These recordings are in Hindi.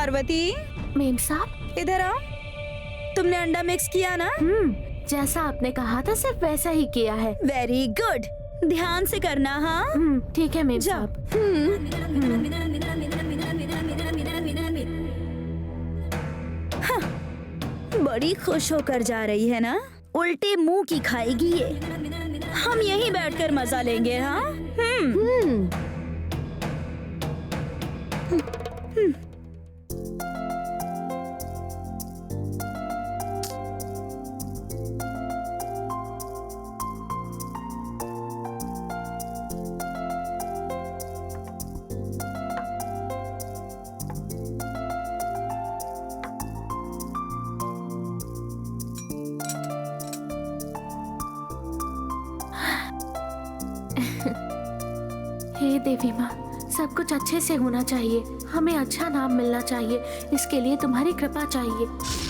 पार्वती, मेम साहब इधर आओ। तुमने अंडा मिक्स किया ना? जैसा आपने कहा था सिर्फ वैसा ही किया है। वेरी गुड, ध्यान से करना। हाँ ठीक है मेम जाओ। साहब। बड़ी खुश होकर जा रही है ना? उल्टे मुंह की खाएगी ये। हम यहीं बैठकर मजा लेंगे। हाँ हे देवी माँ, सब कुछ अच्छे से होना चाहिए। हमें अच्छा नाम मिलना चाहिए। इसके लिए तुम्हारी कृपा चाहिए।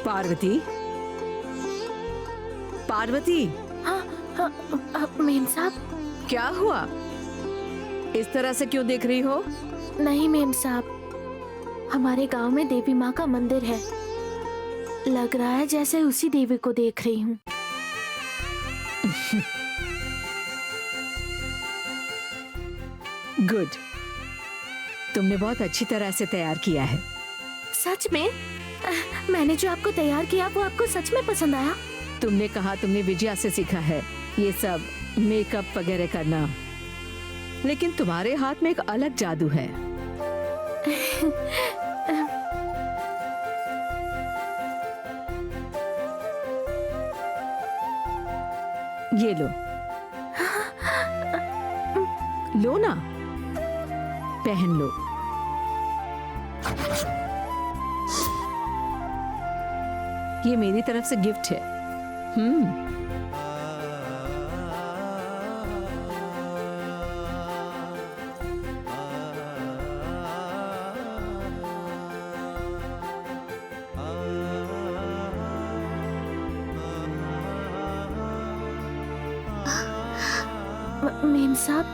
पार्वती, पार्वती, मेम साहब। क्या हुआ? इस तरह से क्यों देख रही हो? नहीं मेम साहब, हमारे गांव में देवी माँ का मंदिर है। लग रहा है जैसे उसी देवी को देख रही हूँ। गुड, तुमने बहुत अच्छी तरह से तैयार किया है। सच में? मैंने जो आपको तैयार किया वो आपको सच में पसंद आया? तुमने कहा तुमने विजया से सीखा है ये सब मेकअप वगैरह करना, लेकिन तुम्हारे हाथ में एक अलग जादू है। ये लो, लो ना, पहन लो। ये मेरी तरफ से गिफ्ट है। मेम साहब,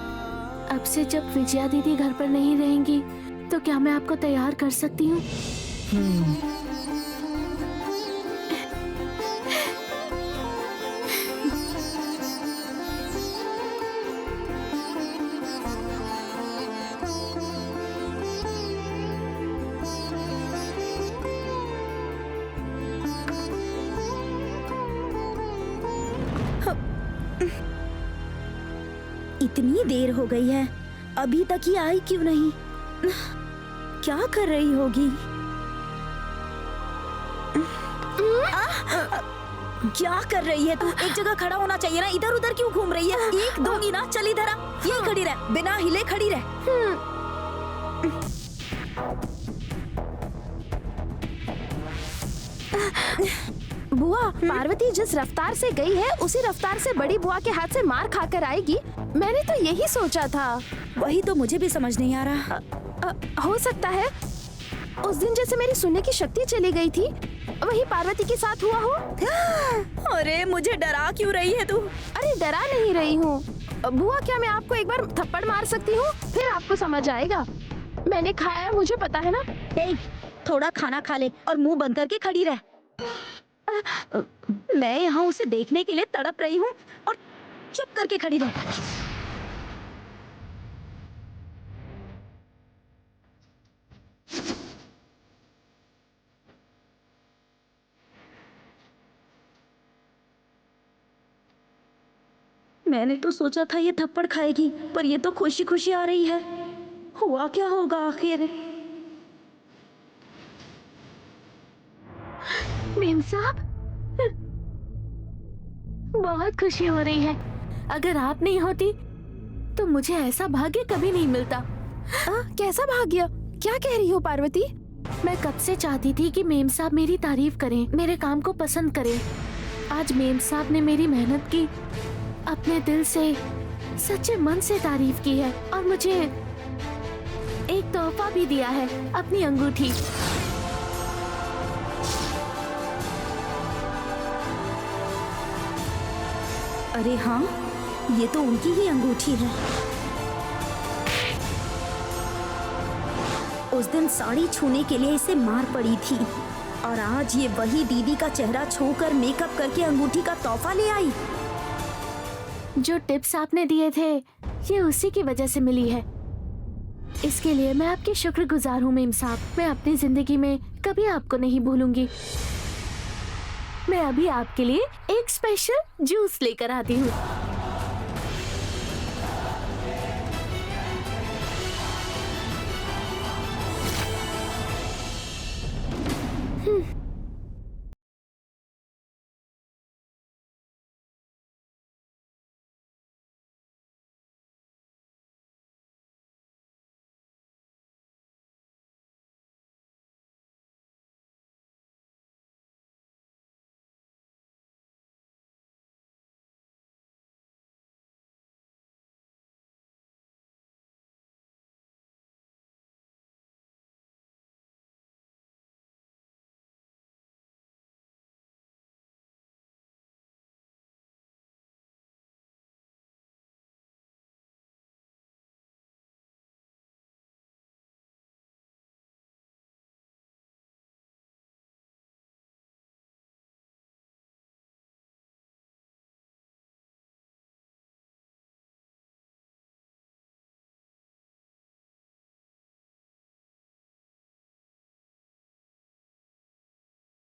अब से जब विजया दीदी घर पर नहीं रहेंगी तो क्या मैं आपको तैयार कर सकती हूँ? इतनी देर हो गई है, अभी तक ये आई क्यों नहीं? क्या कर रही होगी? क्या कर रही है तू? एक जगह खड़ा होना चाहिए ना, इधर उधर क्यों घूम रही है? एक दूंगी ना, चल इधर आ, यहीं खड़ी रह, बिना हिले खड़ी रह। बुआ, पार्वती जिस रफ्तार से गई है उसी रफ्तार से बड़ी बुआ के हाथ से मार खाकर आएगी। मैंने तो यही सोचा था। वही तो मुझे भी समझ नहीं आ रहा। हो सकता है उस दिन जैसे मेरी सुनने की शक्ति चली गई थी, वही पार्वती के साथ हुआ हो। अरे मुझे डरा क्यों रही है तू? अरे डरा नहीं रही हूँ, बुआ क्या मैं आपको एक बार थप्पड़ मार सकती हूँ? फिर आपको समझ आएगा। मैंने खाया है, मुझे पता है ना। ए, थोड़ा खाना खा ले और मुंह बंद करके खड़ी रह। मैं यहाँ उसे देखने के लिए तड़प रही हूँ और चुप करके खड़ी रह। मैंने तो सोचा था ये थप्पड़ खाएगी, पर ये तो खुशी खुशी आ रही है। हुआ क्या होगा आखिर? मेम साहब, बहुत खुशी हो रही है। अगर आप नहीं होती तो मुझे ऐसा भाग्य कभी नहीं मिलता। कैसा भाग्य? क्या कह रही हो पार्वती? मैं कब से चाहती थी कि मेम साहब मेरी तारीफ करें, मेरे काम को पसंद करें। आज मेम साहब ने मेरी मेहनत की, अपने दिल से, सच्चे मन से तारीफ की है और मुझे एक तोहफा भी दिया है, अपनी अंगूठी। अरे हाँ, ये तो उनकी ही अंगूठी है। उस दिन साड़ी छूने के लिए इसे मार पड़ी थी और आज ये वही दीदी का चेहरा छूकर मेकअप करके अंगूठी का तोहफा ले आई। जो टिप्स आपने दिए थे ये उसी की वजह से मिली है। इसके लिए मैं आपकी शुक्रगुजार हूँ मेम साहब। मैं अपनी जिंदगी में कभी आपको नहीं भूलूंगी। मैं अभी आपके लिए एक स्पेशल जूस लेकर आती हूँ।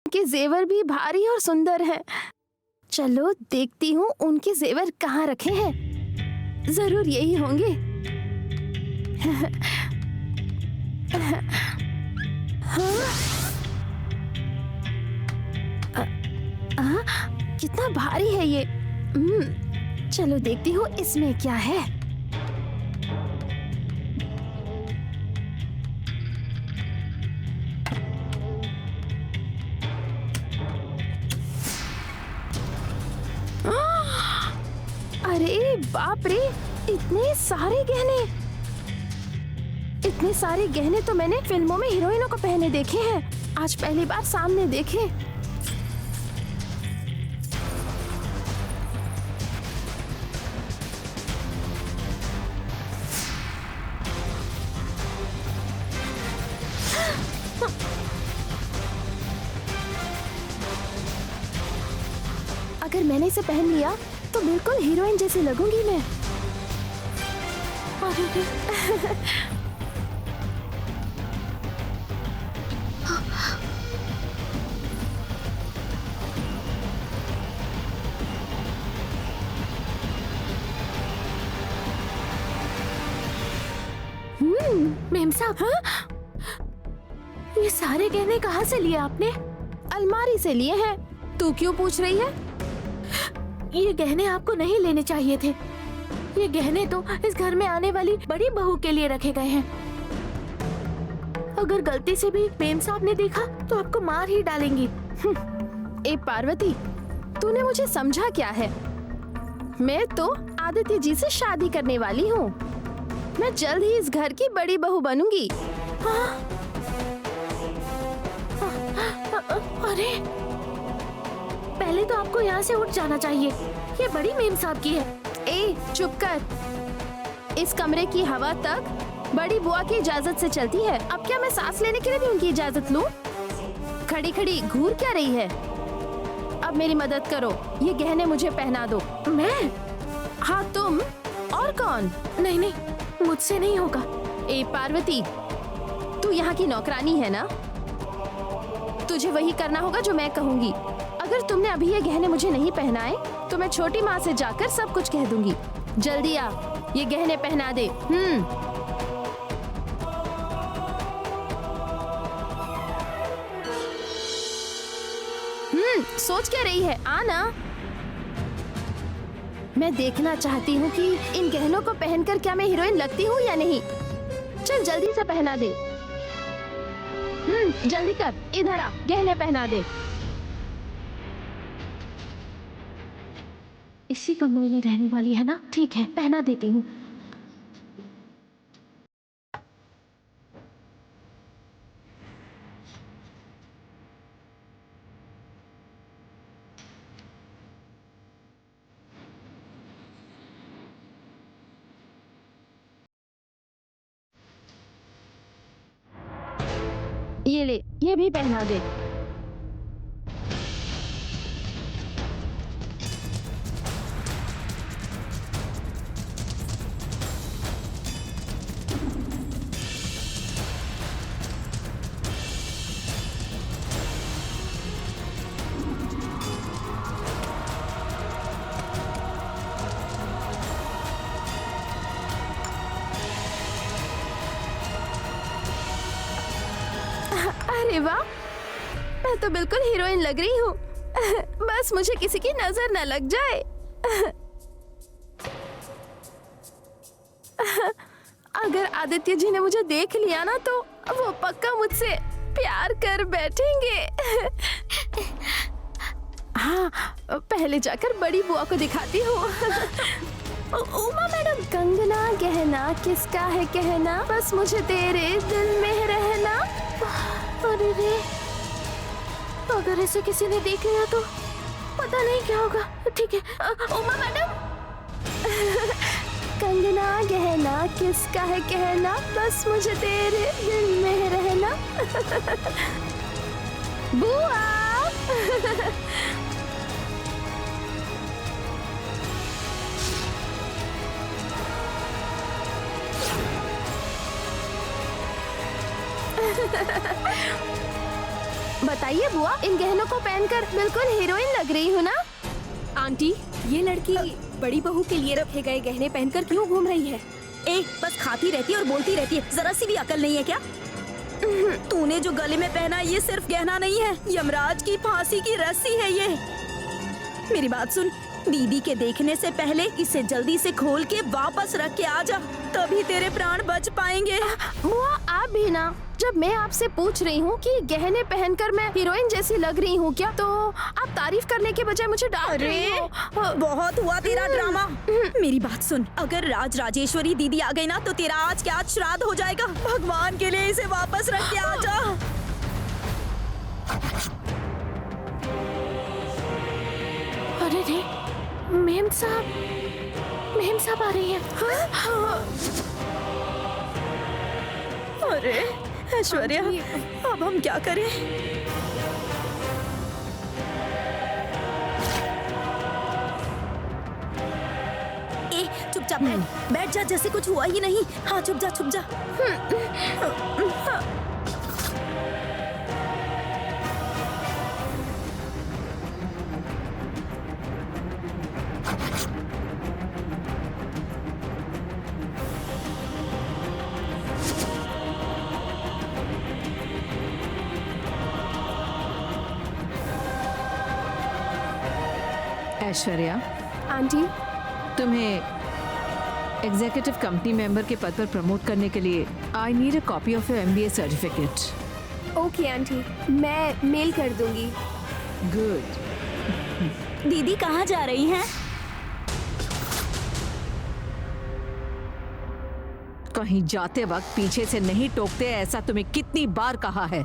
के जेवर भी भारी और सुंदर हैं। चलो देखती हूँ उनके जेवर कहाँ रखे हैं। जरूर यही होंगे। कितना भारी है ये। चलो देखती हूँ इसमें क्या है। अरे बाप रे, इतने सारे गहने। इतने सारे गहने तो मैंने फिल्मों में हीरोइनों को पहने देखे हैं, आज पहली बार सामने देखे। अगर मैंने इसे पहन लिया तो बिल्कुल हीरोइन जैसी लगूंगी मैं। मेम साहब, हाँ? ये सारे गहने कहाँ से लिए आपने? अलमारी से लिए हैं। तू क्यों पूछ रही है? ये गहने आपको नहीं लेने चाहिए थे। ये गहने तो इस घर में आने वाली बड़ी बहू के लिए रखे गए हैं। अगर गलती से भी मेम साहब ने देखा तो आपको मार ही डालेंगी। ए पार्वती, तूने मुझे समझा क्या है? मैं तो आदित्य जी से शादी करने वाली हूँ। मैं जल्द ही इस घर की बड़ी बहू बनूंगी। हाँ? अरे, पहले तो आपको यहाँ से उठ जाना चाहिए। ये बड़ी मेम साहब की है। ए, चुप कर। इस कमरे की हवा तक बड़ी बुआ की इजाजत से चलती है। अब क्या मैं सांस लेने के लिए भी उनकी इजाजत लूं? खड़ी खड़ी घूर क्या रही है? अब मेरी मदद करो, ये गहने मुझे पहना दो। मैं? हाँ तुम, और कौन? नहीं नहीं, मुझसे नहीं होगा। ए पार्वती, तू यहाँ की नौकरानी है ना? तुझे वही करना होगा जो मैं कहूँगी। अगर तुमने अभी ये गहने मुझे नहीं पहनाए तो मैं छोटी माँ से जाकर सब कुछ कह दूंगी। जल्दी आ, ये गहने पहना दे। सोच क्या रही है? आना। मैं देखना चाहती हूँ कि इन गहनों को पहनकर क्या मैं हीरोइन लगती हूँ या नहीं। चल जल्दी से पहना दे। जल्दी कर, इधर आ, गहने पहना दे। इसी कमरे में रहने वाली है ना? ठीक है, पहना देती हूँ। ये ले, ये भी पहना दे। अरे वाह, मैं तो बिल्कुल हीरोइन लग रही हूँ। बस मुझे किसी की नजर न लग जाए। अगर आदित्य जी ने मुझे देख लिया ना तो वो पक्का मुझसे प्यार कर बैठेंगे। हाँ, पहले जाकर बड़ी बुआ को दिखाती हूँ। उमा मैडम, कंगना गहना किसका है कहना, बस मुझे तेरे दिल में रहना। अरे रे, अगर ऐसे किसी ने देख लिया तो पता नहीं क्या होगा। ठीक है उमा मैडम। कंगना गहना किसका है कहना, बस मुझे तेरे दिल में रहना। बुआ। बताइए बुआ, इन गहनों को पहनकर बिल्कुल हीरोइन लग रही हूँ ना? आंटी, ये लड़की बड़ी बहू के लिए रखे गए गहने पहनकर क्यों घूम रही है? बस खाती रहती है और बोलती रहती है, जरा सी भी अकल नहीं है क्या? तूने जो गले में पहना ये सिर्फ गहना नहीं है, यमराज की फांसी की रस्सी है ये। मेरी बात सुन, दीदी के देखने से पहले इसे जल्दी से खोल के वापस रख के आ जा, तभी तेरे प्राण बच पाएंगे। बुआ आप भी ना, जब मैं आपसे पूछ रही हूँ कि गहने पहनकर मैं हीरोइन जैसी लग रही हूँ क्या, तो आप तारीफ करने के बजाय मुझे डांट रही हो। बहुत हुआ तेरा ड्रामा। मेरी बात सुन, अगर राज राजेश्वरी दीदी आ गई ना तो तेरा आज क्या आज श्राद्ध हो जाएगा। भगवान के लिए इसे वापस रख के आ जा। अरे रे, मेम साहब आ रही है। अरे ऐश्वर्या, अब हम क्या करें? चुपचाप बैठ जा, जैसे कुछ हुआ ही नहीं। हाँ चुप जा, चुप जा। ऐश्वर्या, आंटी, तुम्हें एग्जीक्यूटिव कंपनी मेंबर के पद पर प्रमोट करने के लिए I need a copy of your MBA certificate. Okay aunty, मैं मेल कर दूंगी। गुड। दीदी कहाँ जा रही हैं? कहीं जाते वक्त पीछे से नहीं टोकते, ऐसा तुम्हें कितनी बार कहा है?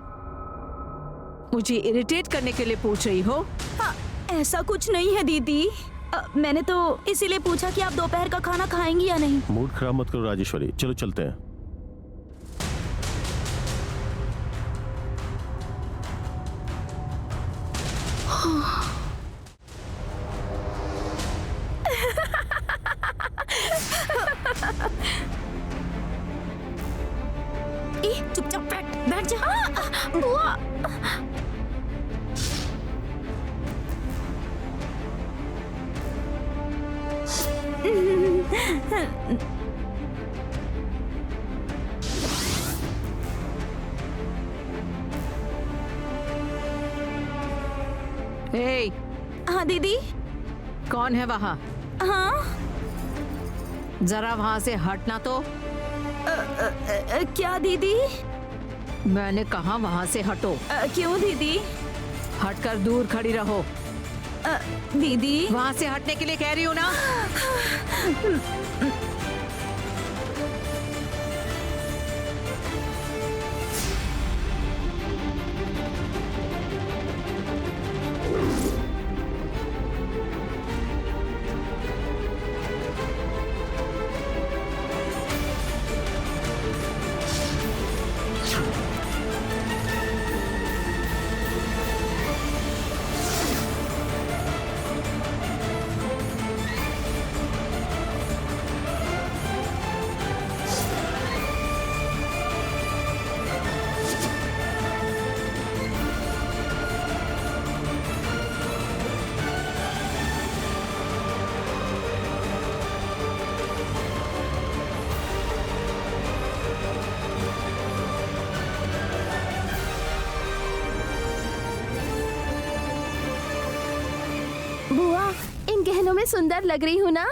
मुझे इरिटेट करने के लिए पूछ रही हो? हाँ, ऐसा कुछ नहीं है दीदी। मैंने तो इसीलिए पूछा कि आप दोपहर का खाना खाएंगी या नहीं। मूड खराब मत करो राजेश्वरी, चलो चलते हैं। चुपचाप बैठ जा। बुआ। ए, हाँ दीदी। कौन है वहाँ? हाँ जरा वहाँ से हटना तो। क्या दीदी? मैंने कहा वहाँ से हटो। क्यों दीदी? हटकर दूर खड़ी रहो। दीदी वहाँ से हटने के लिए कह रही हूँ ना। बुआ, इन गहनों में सुंदर लग रही हूँ ना?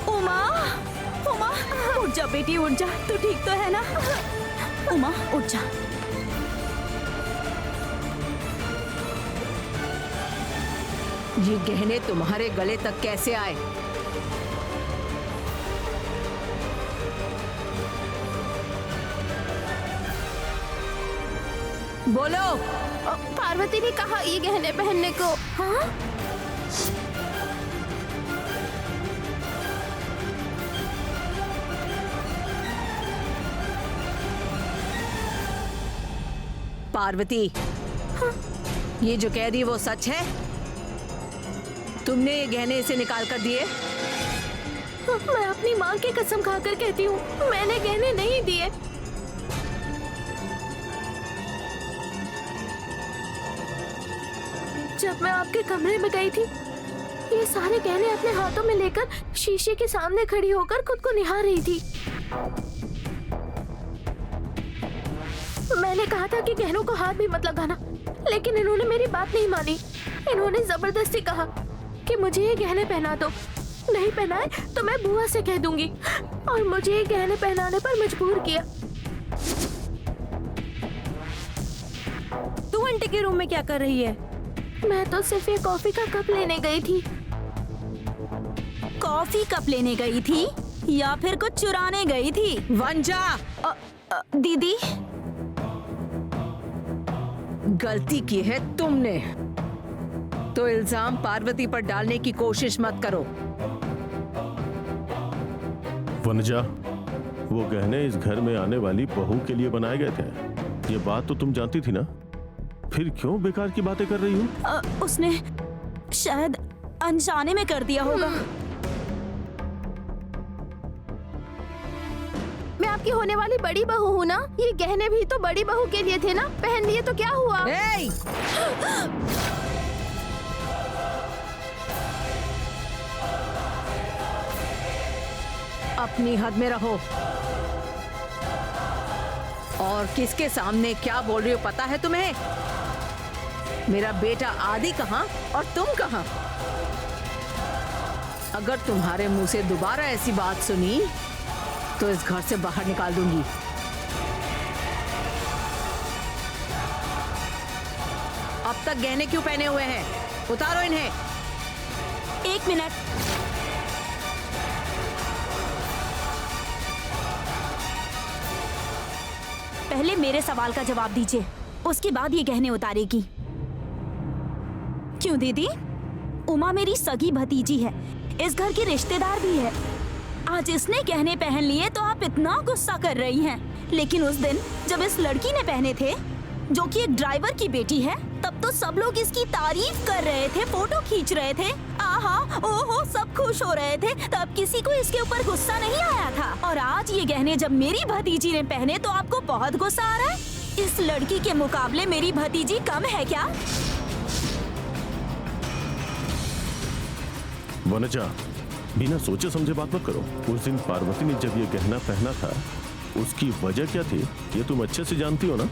उमा, उमा, उठ जा बेटी, उठ जा। तू ठीक तो है ना? उमा उठ जा। ये गहने तुम्हारे गले तक कैसे आए? बोलो। पार्वती ने कहा ये गहने पहनने को। हाँ? पार्वती, ये जो कह रही है वो सच है? तुमने ये गहने इसे निकाल कर दिए? मैं अपनी माँ की कसम खाकर कहती हूँ, मैंने गहने नहीं दिए। जब मैं आपके कमरे में गई थी, ये सारे गहने अपने हाथों में लेकर शीशे के सामने खड़ी होकर खुद को निहार रही थी। मैंने कहा था कि गहनों को हाथ भी मत लगाना, लेकिन इन्होंने मेरी बात नहीं मानी। इन्होंने जबरदस्ती कहा कि मुझे ये गहने पहना दो, नहीं पहनाए तो मैं बुआ से कह दूंगी, और मुझे ये गहने पहनाने पर मजबूर किया। तू आंटी के रूम में क्या कर रही है? मैं तो सिर्फ ये कॉफी का कप लेने गई थी। कॉफी कप लेने गई थी या फिर कुछ चुराने गई थी? वंजा, दीदी गलती की है तुमने, तो इल्जाम पार्वती पर डालने की कोशिश मत करो। वनजा, वो गहने इस घर में आने वाली बहू के लिए बनाए गए थे। ये बात तो तुम जानती थी ना, फिर क्यों बेकार की बातें कर रही हो? उसने शायद अनजाने में कर दिया होगा। मैं आपकी होने वाली बड़ी बहू हूँ ना, ये गहने भी तो बड़ी बहू के लिए थे ना, पहन लिए तो क्या हुआ? ए! अपनी हद में रहो। और किसके सामने क्या बोल रही हो पता है तुम्हें? मेरा बेटा आदि कहाँ और तुम कहाँ? अगर तुम्हारे मुंह से दोबारा ऐसी बात सुनी तो इस घर से बाहर निकाल दूंगी। अब तक गहने क्यों पहने हुए हैं? उतारो इन्हें। 1 मिनट। पहले मेरे सवाल का जवाब दीजिए, उसके बाद ये गहने उतारेगी। क्यों दीदी? उमा मेरी सगी भतीजी है, इस घर की रिश्तेदार भी है। आज इसने गहने पहन लिए तो आप इतना गुस्सा कर रही हैं, लेकिन उस दिन जब इस लड़की ने पहने थे, जो कि एक ड्राइवर की बेटी है, तब तो सब लोग इसकी तारीफ कर रहे थे, फोटो खींच रहे थे, आहा ओहो सब खुश हो रहे थे। तब किसी को इसके ऊपर गुस्सा नहीं आया था। और आज ये गहने जब मेरी भतीजी ने पहने तो आपको बहुत गुस्सा आ रहा है। इस लड़की के मुकाबले मेरी भतीजी कम है क्या? वनजा, बिना सोचे समझे बात मत करो। उस दिन पार्वती ने जब ये गहना पहना था, उसकी वजह क्या थी ये तुम अच्छे से जानती हो ना।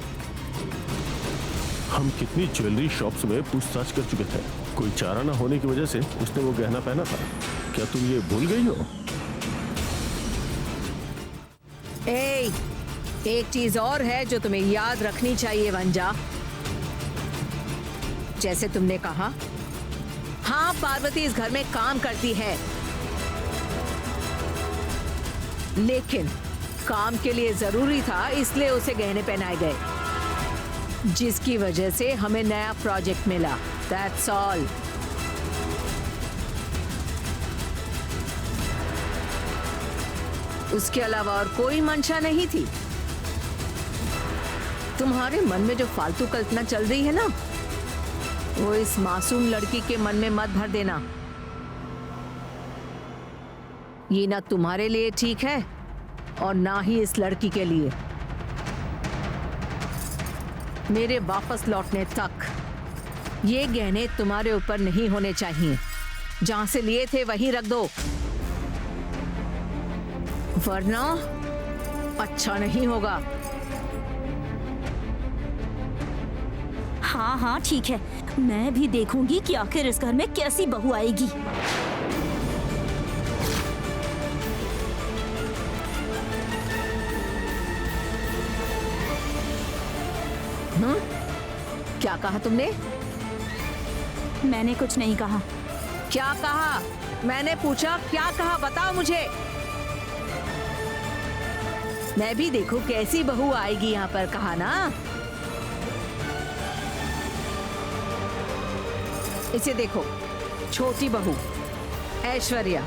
हम कितनी ज्वेलरी शॉप्स में पूछताछ कर चुके थे, कोई चारा ना होने की वजह से उसने वो गहना पहना था। क्या तुम ये भूल गई हो? एक चीज और है जो तुम्हें याद रखनी चाहिए वंजा। जैसे तुमने कहा, हाँ पार्वती इस घर में काम करती है, लेकिन काम के लिए जरूरी था इसलिए उसे गहने पहनाए गए, जिसकी वजह से हमें नया प्रोजेक्ट मिला। That's all. उसके अलावा और कोई मंशा नहीं थी। तुम्हारे मन में जो फालतू कल्पना चल रही है ना, वो इस मासूम लड़की के मन में मत भर देना। ये ना तुम्हारे लिए ठीक है और ना ही इस लड़की के लिए। मेरे वापस लौटने तक ये गहने तुम्हारे ऊपर नहीं होने चाहिए। जहां से लिए थे वहीं रख दो, वरना अच्छा नहीं होगा। हाँ हाँ ठीक है, मैं भी देखूंगी कि आखिर इस घर में कैसी बहू आएगी। क्या कहा तुमने? मैंने कुछ नहीं कहा। क्या कहा? मैंने पूछा क्या कहा, बताओ मुझे। मैं भी देखूं कैसी बहू आएगी यहाँ पर, कहा ना। इसे देखो, छोटी बहू ऐश्वर्या।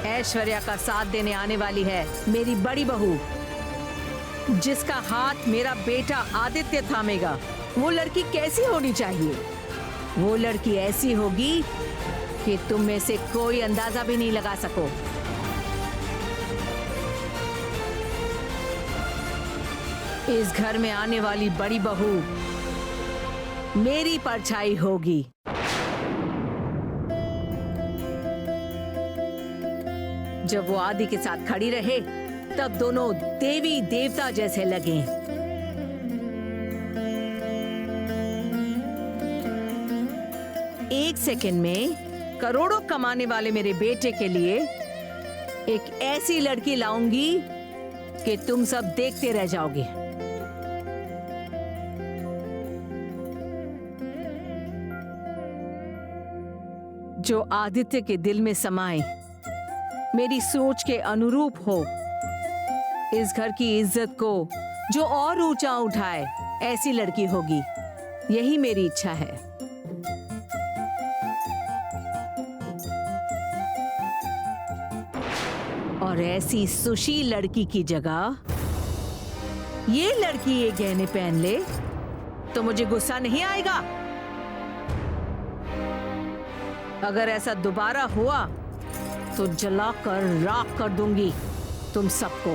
ऐश्वर्या का साथ देने आने वाली है मेरी बड़ी बहू, जिसका हाथ मेरा बेटा आदित्य थामेगा। वो लड़की कैसी होनी चाहिए? वो लड़की ऐसी होगी कि तुम में से कोई अंदाजा भी नहीं लगा सको। इस घर में आने वाली बड़ी बहू मेरी परछाई होगी। जब वो आदि के साथ खड़ी रहे तब दोनों देवी देवता जैसे लगे। एक सेकंड में करोड़ों कमाने वाले मेरे बेटे के लिए एक ऐसी लड़की लाऊंगी कि तुम सब देखते रह जाओगे। जो आदित्य के दिल में समाए, मेरी सोच के अनुरूप हो, इस घर की इज्जत को जो और ऊंचा उठाए, ऐसी लड़की होगी। यही मेरी इच्छा है। और ऐसी सुशील लड़की की जगह ये लड़की ये गहने पहन ले तो मुझे गुस्सा नहीं आएगा। अगर ऐसा दोबारा हुआ तो जलाकर राख कर दूंगी तुम सबको।